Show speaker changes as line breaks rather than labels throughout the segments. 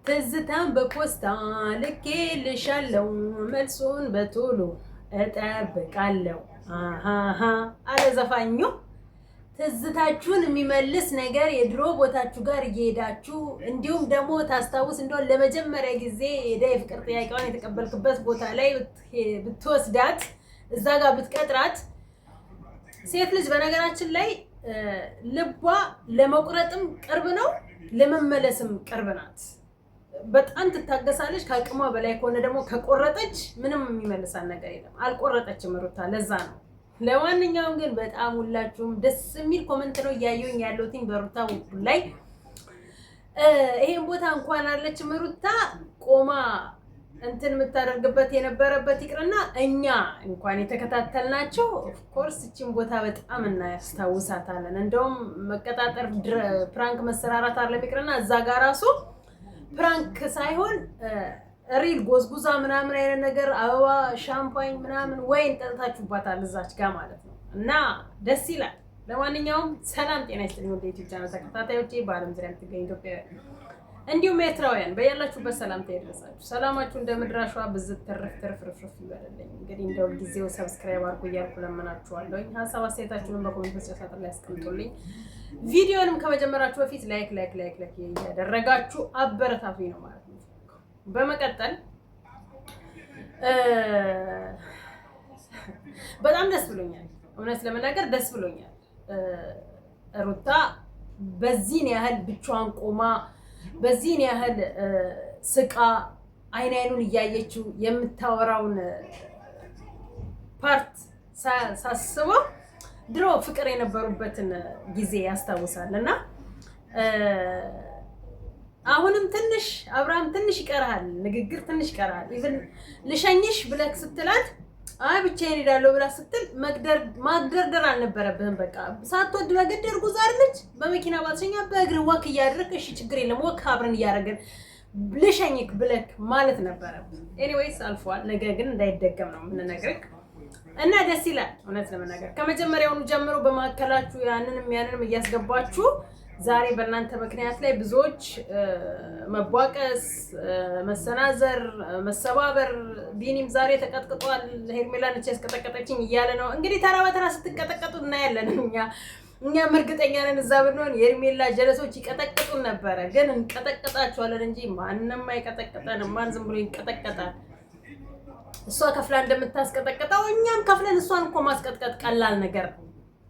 ትዝታን በፖስታ ልኬልሻለሁ መልሱን በቶሎ እጠብቃለሁ። አሃሃ አለ ዘፋኙ። ትዝታችሁን የሚመልስ ነገር የድሮ ቦታችሁ ጋር እየሄዳችሁ እንዲሁም ደግሞ ታስታውስ እንደሆነ ለመጀመሪያ ጊዜ ሄዳ የፍቅር ጥያቄዋን የተቀበልክበት ቦታ ላይ ብትወስዳት እዛ ጋር ብትቀጥራት ሴት ልጅ በነገራችን ላይ ልቧ ለመቁረጥም ቅርብ ነው፣ ለመመለስም ቅርብ ናት። በጣም ትታገሳለች። ከአቅሟ በላይ ከሆነ ደግሞ ከቆረጠች ምንም የሚመልሳት ነገር የለም። አልቆረጠችም ሩታ፣ ለዛ ነው። ለማንኛውም ግን በጣም ሁላችሁም ደስ የሚል ኮመንት ነው እያየሁኝ ያለሁትኝ በሩታ ላይ። ይሄን ቦታ እንኳን አለችም ሩታ ቆማ እንትን የምታደርግበት የነበረበት ይቅርና እኛ እንኳን የተከታተልናቸው ኦፍኮርስ እቺን ቦታ በጣም እናያስታውሳታለን። እንደውም መቀጣጠር ፕራንክ መሰራራት አለ ይቅርና እዛ ጋር ራሱ ፕራንክ ሳይሆን ሪል ጎዝጉዛ ምናምን አይነት ነገር አበባ ሻምፓኝ ምናምን ወይን ጠጥታችሁባታል እዛች ጋር ማለት ነው። እና ደስ ይላል። ለማንኛውም ሰላም ጤና ይስጥልኝ ወደ ዩቲዩብ ቻናል ተከታታዮቼ፣ በዓለም ዙሪያ የምትገኙ ኢትዮጵያውያን እንዲሁም ኤርትራውያን በያላችሁበት ሰላምታ ይድረሳችሁ። ሰላማችሁ እንደ ምድራሿ ብዝት ትርፍ ይበልልኝ። እንግዲህ እንደው ጊዜው ሰብስክራይብ አድርጉ እያልኩ ለምናችኋለሁ። ሀሳብ አስተያየታችሁንም በኮሜንት መስጫ ሳጥን ላይ አስቀምጡልኝ። ቪዲዮንም ከመጀመራችሁ በፊት ላይክ እያደረጋችሁ አበረታቱኝ ነው ማለት ነው። በመቀጠል በጣም ደስ ብሎኛል፣ እውነት ለመናገር ደስ ብሎኛል። ሩታ በዚህን ያህል ብቻዋን ቆማ በዚህን ያህል ስቃ አይኑን እያየችው የምታወራውን ፓርት ሳስበው ድሮ ፍቅር የነበሩበትን ጊዜ ያስታውሳል። እና አሁንም ትንሽ አብርሃም ትንሽ ይቀርሃል፣ ንግግር ትንሽ ይቀርሃል። ኢቭን ልሸኝሽ ብለህ ስትላት አይ ብቻዬን እሄዳለሁ ብላ ስትል ማግደርደር አልነበረብህም። በቃ ሳትወድ በግድ እርጉዝ አይደለች። በመኪና ባትሸኛ በእግር ወክ እያደረግህ እሺ ችግር የለም ወክ አብረን እያደረግን ልሸኝክ ብለህ ማለት ነበረብህ። ኤኒዌይስ አልፏል። ነገ ግን እንዳይደገም ነው የምንነግርህ። እና ደስ ይላል እውነት ለመናገር ከመጀመሪያውኑ ጀምሮ በመካከላችሁ ያንንም እያስገባችሁ ዛሬ በእናንተ ምክንያት ላይ ብዙዎች መቧቀስ፣ መሰናዘር፣ መሰባበር፣ ቢኒም ዛሬ ተቀጥቅጧል፣ ሄርሜላ ነች ያስቀጠቀጠችኝ እያለ ነው። እንግዲህ ተራ በተራ ስትቀጠቀጡ እናያለን። እኛም እርግጠኛ ነን እዛ ብንሆን የሄርሜላ ጀለሶች ይቀጠቅጡን ነበረ። ግን እንቀጠቅጣቸዋለን እንጂ ማንም አይቀጠቅጠንም። ማን ዝም ብሎ ይቀጠቀጣል? እሷ ከፍላ እንደምታስቀጠቅጠው እኛም ከፍለን እሷን እኮ ማስቀጥቀጥ ቀላል ነገር ነው።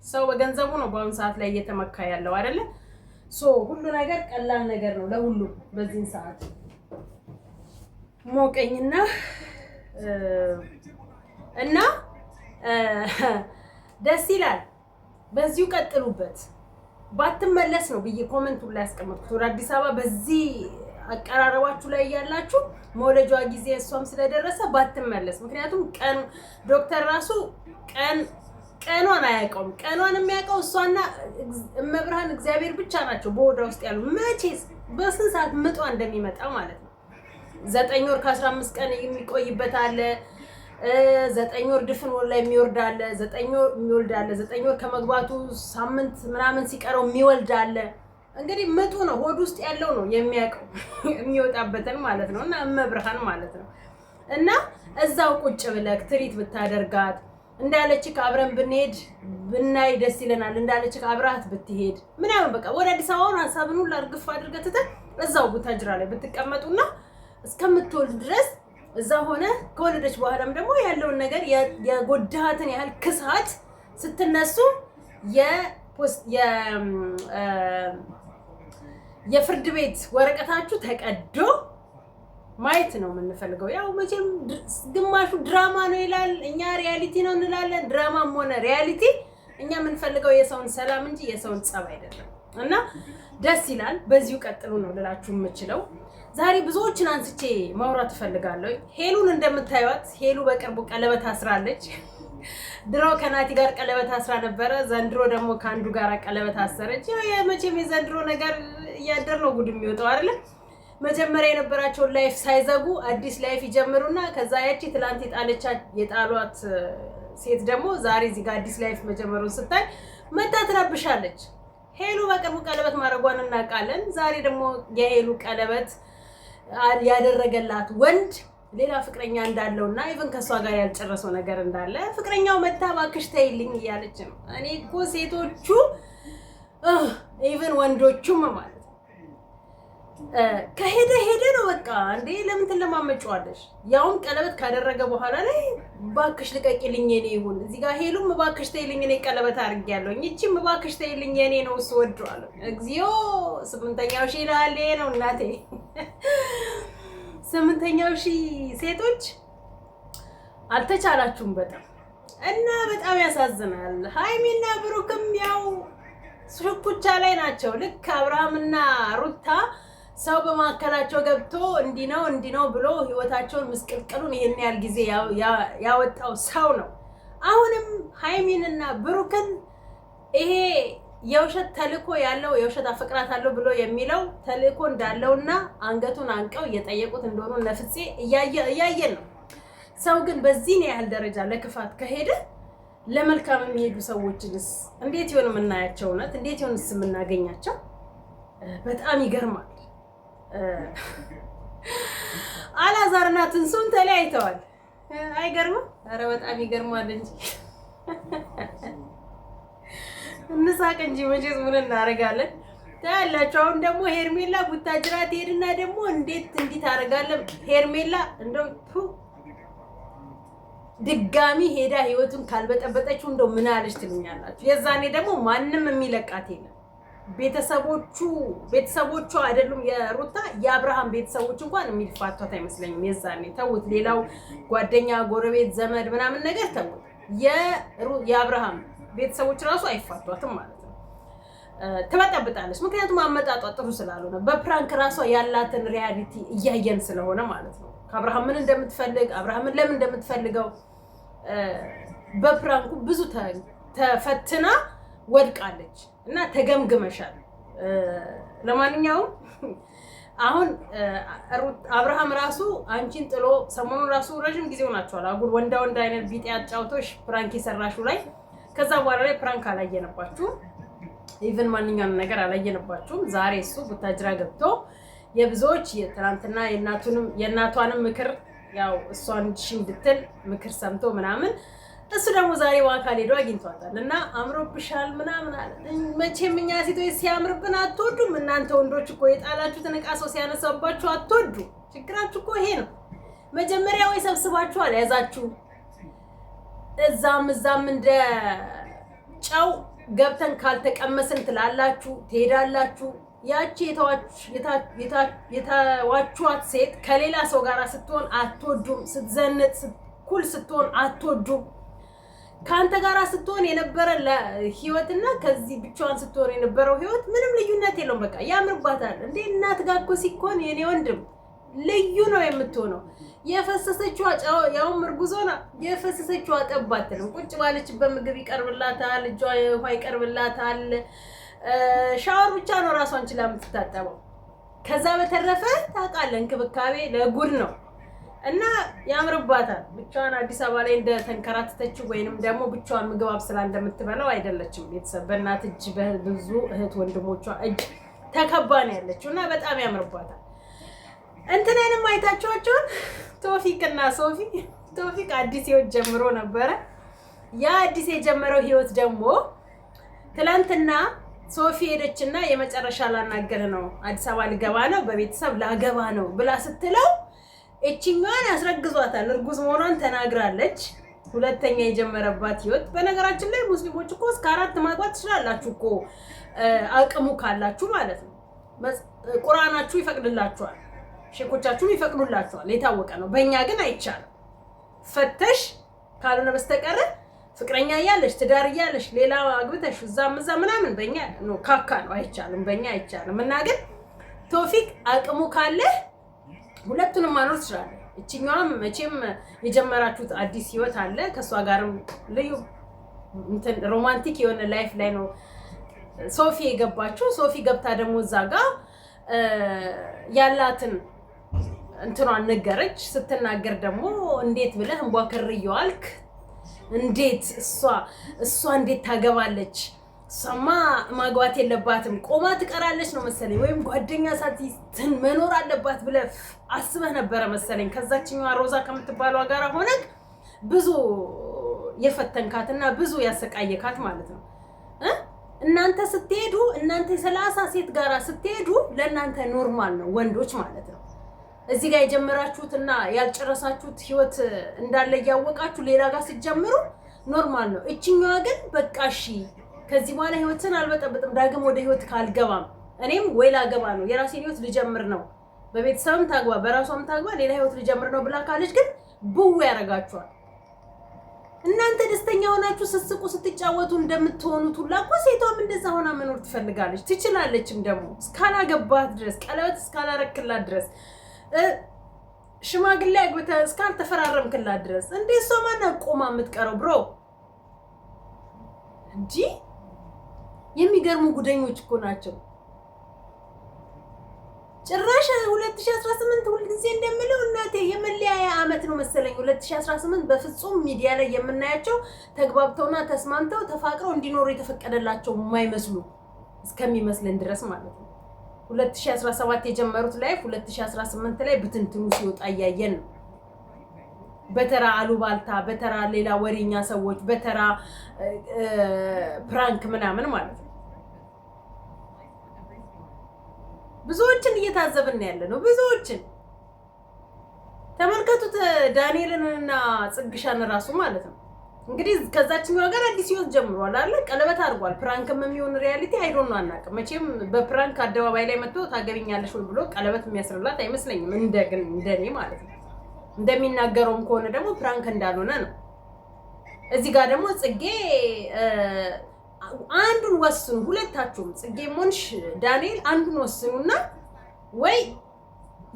ሰው በገንዘቡ ነው በአሁኑ ሰዓት ላይ እየተመካ ያለው አይደለ? ሁሉ ነገር ቀላል ነገር ነው ለሁሉም። በዚህን ሰዓት ሞቀኝና እና ደስ ይላል። በዚሁ ቀጥሉበት። ባትመለስ ነው ብዬ ኮሜንቱ ላይ ያስቀመጥኩት ወደ አዲስ አበባ። በዚህ አቀራረባችሁ ላይ ያላችሁ መውለጃዋ ጊዜ እሷም ስለደረሰ ባትመለስ። ምክንያቱም ቀን ዶክተር ራሱ ቀኗን አያውቀውም። ቀኗን የሚያውቀው እሷና እመብርሃን እግዚአብሔር ብቻ ናቸው በሆዷ ውስጥ ያሉ። መቼስ በስንት ሰዓት ምጧ እንደሚመጣ ማለት ነው። 9 ወር ከ15 ቀን የሚቆይበት አለ። 9 ወር ድፍን ወር ላይ የሚወርድ አለ። 9 ወር የሚወልድ አለ። 9 ወር ከመግባቱ ሳምንት ምናምን ሲቀረው የሚወልድ አለ። እንግዲህ ምጡ ነው ሆድ ውስጥ ያለው ነው የሚያውቀው የሚወጣበትን ማለት ነው። እና እመብርሃን ማለት ነው። እና እዛው ቁጭ ብለህ ትሪት ብታደርጋት እንዳለችህ አብረን ብንሄድ ብናይ ደስ ይለናል። እንዳለችህ አብራት ብትሄድ ምናምን በቃ ወደ አዲስ አበባውን ሀሳብን ሁሉ አርግፍ አድርገህ ትተህ እዛው ቡታጅራ ላይ ብትቀመጡና እስከምትወልድ ድረስ እዛ ሆነ ከወለደች በኋላም ደግሞ ያለውን ነገር የጎዳሃትን ያህል ክሳት ስትነሱ የፍርድ ቤት ወረቀታችሁ ተቀዶ ማየት ነው የምንፈልገው። ያው መቼም ግማሹ ድራማ ነው ይላል፣ እኛ ሪያሊቲ ነው እንላለን። ድራማም ሆነ ሪያሊቲ እኛ የምንፈልገው የሰውን ሰላም እንጂ የሰውን ጸብ አይደለም። እና ደስ ይላል። በዚሁ ቀጥሉ ነው ልላችሁ የምችለው። ዛሬ ብዙዎችን አንስቼ ማውራት እፈልጋለሁ። ሄሉን እንደምታዩት ሄሉ በቅርቡ ቀለበት አስራለች። ድሮ ከናቲ ጋር ቀለበት አስራ ነበረ። ዘንድሮ ደግሞ ከአንዱ ጋር ቀለበት አሰረች። መቼም የዘንድሮ ነገር እያደር ነው ጉድ የሚወጣው አይደለ? መጀመሪያ የነበራቸውን ላይፍ ሳይዘጉ አዲስ ላይፍ ይጀምሩና ከዛ ያቺ ትላንት የጣሏት ሴት ደግሞ ዛሬ እዚህ ጋር አዲስ ላይፍ መጀመሩን ስታይ መታ ትረብሻለች። ሄሉ በቅርቡ ቀለበት ማድረጓን እናውቃለን። ዛሬ ደግሞ የሄሉ ቀለበት ያደረገላት ወንድ ሌላ ፍቅረኛ እንዳለውና ኢቭን ከሷ ጋር ያልጨረሰው ነገር እንዳለ ፍቅረኛው መታ ባክሽ ተይልኝ እያለች ነው። እኔ እኮ ሴቶቹ ኢቭን ወንዶቹም ማለት ከሄደ ነው በቃ እንዴ ለምን ትለማመጫዋለሽ? ያውም ቀለበት ካደረገ በኋላ ላይ ባክሽ ልቀቂልኝ የኔ ይሁን እዚህ ጋር ሄሉም ባክሽ ተይልኝ እኔ ቀለበት አድርጌያለሁ እቺም ባክሽ ተይልኝ የኔ ነው እሱ ወደዋለሁ። እግዚኦ 8ኛው ሺህ ይላል ነው እናቴ 8ኛው ሺህ ሴቶች አልተቻላችሁም በጣም እና በጣም ያሳዝናል። ሃይሚና ብሩክም ያው ሽኩቻ ላይ ናቸው። ልክ አብርሃምና ሩታ ሰው በማከላቸው ገብቶ እንዲህ ነው ብሎ ህይወታቸውን ምስቅልቅሉን ይሄን ያህል ጊዜ ያወጣው ሰው ነው። አሁንም ሃይሚንና ብሩክን ይሄ የውሸት ተልእኮ ያለው የውሸት አፈቅራታለሁ ብሎ የሚለው ተልእኮ እንዳለውና አንገቱን አንቀው እየጠየቁት እንደሆኑ ነፍጼ እያየን ነው። ሰው ግን በዚህ ያህል ደረጃ ለክፋት ከሄደ ለመልካም የሚሄዱ ሰዎችንስ እንዴት ይሆን የምናያቸው? እውነት እንዴት ይሆንስ የምናገኛቸው? በጣም ይገርማል። አላዛርና ትንሱም ተለያይተዋል። አይገርምም? ኧረ በጣም ይገርማል እንጂ እንሳቅ እንጂ መቼስ ምን እናደርጋለን? ታያላችሁ። አሁን ደግሞ ሄርሜላ ቡታጅራ ትሄድና ደግሞ እንዴት እንዲህ ታደርጋለህ? ሄርሜላ እንደው ድጋሚ ሄዳ ህይወቱን ካልበጠበጠችው እንደው ምን አለች ትሉኛላችሁ? የዛኔ ደግሞ ማንም የሚለቃት የለም። ቤተሰቦቿ አይደሉም የሩታ የአብርሃም ቤተሰቦች እንኳን የሚፋቷት አይመስለኝም። የዛኔ ተውት፣ ሌላው ጓደኛ፣ ጎረቤት፣ ዘመድ ምናምን ነገር ተውት። የአብርሃም ቤተሰቦች ራሱ አይፋቷትም ማለት ነው። ትበጠብጣለች። ምክንያቱም አመጣጧ ጥሩ ስላልሆነ በፕራንክ ራሷ ያላትን ሪያሊቲ እያየን ስለሆነ ማለት ነው። ከአብርሃም ምን እንደምትፈልግ አብርሃምን ለምን እንደምትፈልገው በፕራንኩ ብዙ ተፈትና ወድቃለች እና ተገምግመሻል። ለማንኛውም አሁን አብርሃም ራሱ አንቺን ጥሎ ሰሞኑን ራሱ ረጅም ጊዜ ሆናችኋል አጉል ወንዳ አይነት ቢጤ አጫውቶሽ ፕራንክ የሰራሹ ላይ ከዛ በኋላ ላይ ፕራንክ አላየነባችሁም። ኢቭን ማንኛውንም ነገር አላየነባችሁም። ዛሬ እሱ ቡታጅራ ገብቶ የብዙዎች የትናንትና የእናቷንም ምክር ያው እሷን እንድትል ምክር ሰምቶ ምናምን እሱ ደግሞ ዛሬ በአካል ሄዶ አግኝቷታል እና አምሮብሻል ምናምን አለ። መቼም እኛ ሴቶች ሲያምርብን አትወዱም። እናንተ ወንዶች እኮ የጣላችሁትን ዕቃ ሰው ሲያነሳባችሁ አትወዱ። ችግራችሁ እኮ ይሄ ነው። መጀመሪያ ወይ ሰብስባችሁ አልያዛችሁ እዛም እንደ ጨው ገብተን ካልተቀመስን ትላላችሁ፣ ትሄዳላችሁ። ያቺ የተዋችኋት ሴት ከሌላ ሰው ጋር ስትሆን አትወዱም። ስትዘንጥ ኩል ስትሆን አትወዱም። ከአንተ ጋር ስትሆን የነበረ ህይወትና ከዚህ ብቻዋን ስትሆን የነበረው ህይወት ምንም ልዩነት የለውም። በቃ ያምርባታል እንዴ! እናት ጋር እኮ ሲኮን የኔ ወንድም ልዩ ነው የምትሆነው። የፈሰሰችዋ ያውም እርጉዝ ሆና የፈሰሰችዋ ጠብ አትልም። ቁጭ ባለችበት ምግብ ይቀርብላታል፣ እጇ ውሃ ይቀርብላታል። ሻወር ብቻ ነው ራሷን ችላ የምትታጠበው። ከዛ በተረፈ ታውቃለህ እንክብካቤ ለጉድ ነው እና ያምርባታል። ብቻዋን አዲስ አበባ ላይ እንደተንከራተተችው ወይንም ደግሞ ብቻዋን ምግብ አብስላ እንደምትበላው አይደለችም። ቤተሰብ በእናት እጅ በብዙ እህት ወንድሞቿ እጅ ተከባ ነው ያለችው እና በጣም ያምርባታል። እንትንንም አይታችኋቸውን ቶፊቅና ሶፊ። ቶፊቅ አዲስ ህይወት ጀምሮ ነበረ። ያ አዲስ የጀመረው ህይወት ደግሞ ትላንትና ሶፊ ሄደችና የመጨረሻ ላናገር ነው አዲስ አበባ ልገባ ነው በቤተሰብ ላገባ ነው ብላ ስትለው እቺኛዋን ያስረግዟታል። እርጉዝ መሆኗን ተናግራለች። ሁለተኛ የጀመረባት ህይወት። በነገራችን ላይ ሙስሊሞች እኮ እስከ 4 ማግባት ትችላላችሁ እኮ አቅሙ ካላችሁ ማለት ነው። ቁርአናችሁ ይፈቅድላችኋል፣ ሼኮቻችሁም ይፈቅዱላችኋል። የታወቀ ነው። በእኛ ግን አይቻልም። ፈተሽ ካልሆነ በስተቀር ፍቅረኛ እያለሽ ትዳር እያለሽ ሌላ አግብተሽ እዛም ምናምን በእኛ ነው ካካ ነው፣ አይቻልም። በእኛ አይቻልም። እና ግን ቶፊቅ አቅሙ ካለ ሁለቱንም ማኖር ትችላለህ። እቺኛዋም መቼም የጀመራችሁት አዲስ ህይወት አለ። ከሷ ጋርም ልዩ እንትን ሮማንቲክ የሆነ ላይፍ ላይ ነው ሶፊ የገባችው። ሶፊ ገብታ ደግሞ እዛ ጋር ያላትን እንትኗን ነገረች። ስትናገር ደግሞ እንዴት ብለህ እንቧከርየው አልክ? እንዴት እሷ እንዴት ታገባለች? ሰማ ማግባት የለባትም ቆማ ትቀራለች ነው መሰለኝ ወይም ጓደኛ ሳትይዝ መኖር አለባት ብለህ አስበህ ነበር መሰለኝ ከዛችኛዋ ሮዛ ከምትባለው ጋር ሆነክ ብዙ የፈተንካትና ብዙ ያሰቃየካት ማለት ነው እናንተ ስትሄዱ እናንተ 30 ሴት ጋራ ስትሄዱ ለእናንተ ኖርማል ነው ወንዶች ማለት ነው እዚህ ጋር የጀመራችሁትና ያልጨረሳችሁት ህይወት እንዳለ ያወቃችሁ ሌላ ጋር ሲጀምሩ ኖርማል ነው እቺኛዋ ግን በቃ እሺ ከዚህ በኋላ ህይወትን አልበጠብጥም ዳግም ወደ ህይወት ካልገባም እኔም ወይላ ገባ ነው የራሴን ህይወት ልጀምር ነው በቤተሰብም ታግባ በራሷም ታግባ ሌላ ህይወት ልጀምር ነው ብላ ካለች ግን ቡው ያረጋችኋል እናንተ ደስተኛ ሆናችሁ ስትስቁ ስትጫወቱ እንደምትሆኑት ሁላ እኮ ሴቷም እንደዛ ሆና መኖር ትፈልጋለች ትችላለችም ደግሞ እስካላገባት ድረስ ቀለበት እስካላረክላት ድረስ ሽማግሌ አግብታ እስካልተፈራረምክላት ድረስ እንዴ ሶማና ቆማ የምትቀረው ብሮ እንጂ የሚገርሙ ጉደኞች እኮ ናቸው ጭራሽ 2018 ሁሉ ጊዜ እንደምለው እናቴ የመለያያ አመት ነው መሰለኝ 2018 በፍጹም ሚዲያ ላይ የምናያቸው ተግባብተውና ተስማምተው ተፋቅረው እንዲኖሩ የተፈቀደላቸው የማይመስሉ እስከሚመስልን ድረስ ማለት ነው 2017 የጀመሩት ላይ 2018 ላይ ብትንትኑ ሲወጣ ያያየን ነው በተራ አሉባልታ በተራ ሌላ ወሬኛ ሰዎች በተራ ፕራንክ ምናምን ማለት ነው ብዙዎችን እየታዘብን ያለ ነው ብዙዎችን ተመልከቱት ዳንኤልንና ጽግሻን ራሱ ማለት ነው እንግዲህ ከዛችኛው ጋር አዲስ ህይወት ጀምሯል አይደል ቀለበት አድርጓል ፕራንክም የሚሆን ሪያሊቲ አይዶንት አናውቅም መቼም በፕራንክ አደባባይ ላይ መጥቶ ታገቢኛለሽ ወይ ብሎ ቀለበት የሚያስርላት አይመስለኝም እንደኔ ማለት ነው እንደሚናገረውም ከሆነ ደግሞ ፕራንክ እንዳልሆነ ነው እዚህ ጋር ደግሞ ጽጌ አንዱን ወስኑ ሁለታችሁም ጽጌ ሞንሽ ዳንኤል አንዱን ወስኑና ወይ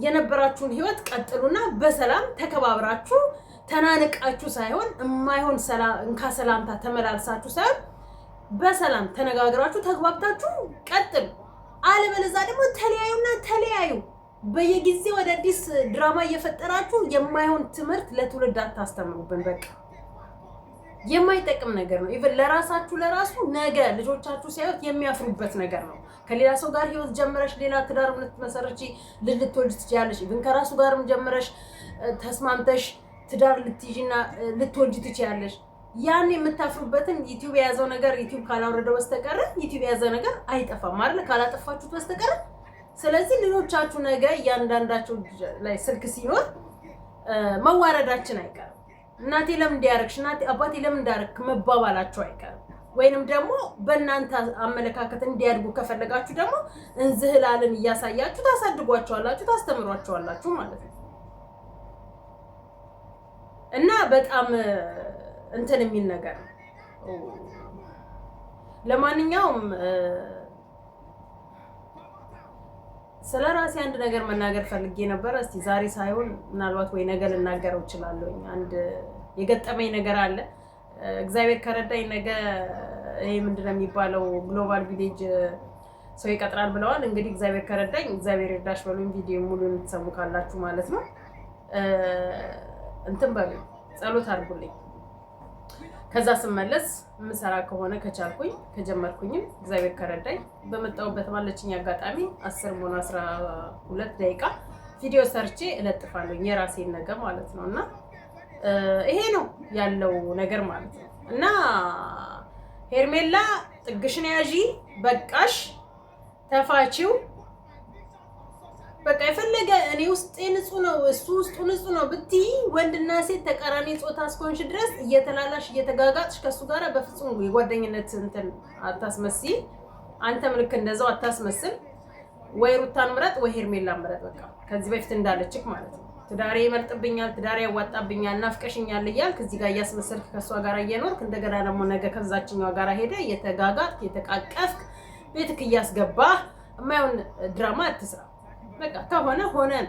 የነበራችሁን ህይወት ቀጥሉና በሰላም ተከባብራችሁ ተናንቃችሁ ሳይሆን የማይሆን ሰላምታ ተመላልሳችሁ ሳይሆን በሰላም ተነጋግራችሁ ተግባብታችሁ ቀጥሉ አለበለዚያ ደግሞ ተለያዩ በየጊዜው ወደ አዲስ ድራማ እየፈጠራችሁ የማይሆን ትምህርት ለትውልድ አታስተምሩብን በቃ የማይጠቅም ነገር ነው ኢቭን ለራሱ ነገ ልጆቻችሁ ሲያዩት የሚያፍሩበት ነገር ነው ከሌላ ሰው ጋር ህይወት ጀምረሽ ሌላ ትዳር ልትመሰርቺ ልትወልጂ ትችያለሽ ኢቭን ከራሱ ጋርም ጀምረሽ ተስማምተሽ ትዳር ልትይጂና ልትወልጂ ትችያለሽ ያን የምታፍሩበትን ዩቲዩብ የያዘው ነገር ዩቲዩብ ካላወረደው በስተቀር ዩቲዩብ የያዘው ነገር አይጠፋም አይደል ካላጠፋችሁት በስተቀር ስለዚህ ልጆቻችሁ ነገ ያንዳንዳቸው ላይ ስልክ ሲኖር መዋረዳችን አይቀርም እናቴ ለምን እንዲያረክሽ እናቴ አባቴ ለምን እንዳረክ መባባላችሁ አይቀርም ወይንም ደግሞ በእናንተ አመለካከት እንዲያድጉ ከፈለጋችሁ ደግሞ እንዝህላልን እያሳያችሁ ታሳድጓቸዋላችሁ ታስተምሯቸዋላችሁ ማለት ነው እና በጣም እንትን የሚል ነገር ለማንኛውም ስለራሴ አንድ ነገር መናገር ፈልጌ ነበር እስቲ ዛሬ ሳይሆን ምናልባት ወይ ነገ ልናገረው እችላለሁ አንድ የገጠመኝ ነገር አለ እግዚአብሔር ከረዳኝ ነገ ይሄ ምንድነው የሚባለው ግሎባል ቪሌጅ ሰው ይቀጥራል ብለዋል እንግዲህ እግዚአብሔር ከረዳኝ እግዚአብሔር ይርዳሽ በሉኝ ቪዲዮ ሙሉን ተሰሙ ካላችሁ ማለት ነው እንትን በሉ ጸሎት አድርጉልኝ ከዛ ስመለስ ምሰራ ከሆነ ከቻልኩኝ ከጀመርኩኝም እግዚአብሔር ከረዳኝ በመጣውበት ማለችኝ አጋጣሚ 10 ሞና 12 ደቂቃ ቪዲዮ ሰርቼ እለጥፋለሁ የራሴን ነገር ማለት ነውና ይሄ ነው ያለው ነገር ማለት ነው እና ሄርሜላ ጥግሽን ያዢ በቃሽ ተፋቺው በቃ የፈለገ እኔ ውስጤ ንጹህ ነው እሱ ውስጡ ንጹህ ነው ብትይ ወንድና ሴት ተቃራኒ ጾታ እስኮንሽ ድረስ እየተላላሽ እየተጋጋጥሽ ከሱ ጋር በፍጹም የጓደኝነት እንትን አታስመስይ አንተም ልክ እንደዛው አታስመስል ወይ ሩታን ምረጥ ወይ ሄርሜላን ምረጥ በቃ ከዚህ በፊት እንዳለችክ ማለት ነው ትዳሬ ይመርጥብኛል ትዳሬ ያዋጣብኛል ናፍቀሽኛል እያልክ እዚህ ጋር እያስመሰልክ ከሷ ጋር እየኖርክ እንደገና ደግሞ ነገ ከዛችኛው ጋር ሄደ እየተጋጋጥክ እየተቃቀፍክ ቤትክ እያስገባህ የማይሆን ድራማ አትስራ በቃ ከሆነ ሆነን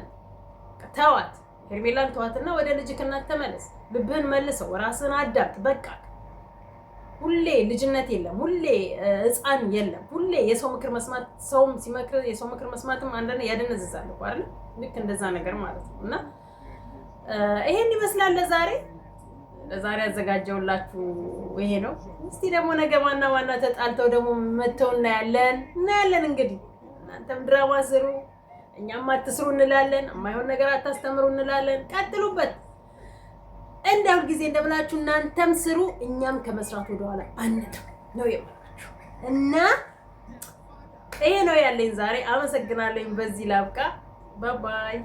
ተዋት ሄርሜላን ተዋትና ወደ ልጅክና ተመለስ ልብህን መልሰው ራስን አዳምጥ በቃ ሁሌ ልጅነት የለም ሁሌ ህፃን የለም ሁሌ የሰው ምክር መስማት ሰውም ሲመክር የሰው ምክር መስማትም አንደኛ ያደነዝዛል እኮ አይደል ልክ እንደዛ ነገር ማለት ነው እና ይሄን ይመስላል ዛሬ ለዛሬ አዘጋጀውላችሁ ይሄ ነው። እስቲ ደግሞ ነገ ማና ተጣልተው ደግሞ መተው እናያለን እንግዲህ እናንተም ድራማ ስሩ እኛም አትስሩ እንላለን። የማይሆን ነገር አታስተምሩ እንላለን። ቀጥሉበት። እንደ ሁል ጊዜ እንደምላችሁ እናንተም ስሩ እኛም ከመስራት ወደኋላ አንተው ነው የማላችሁ እና ይሄ ነው ያለኝ ዛሬ። አመሰግናለሁ። በዚህ ላብቃ። ባይ ባይ።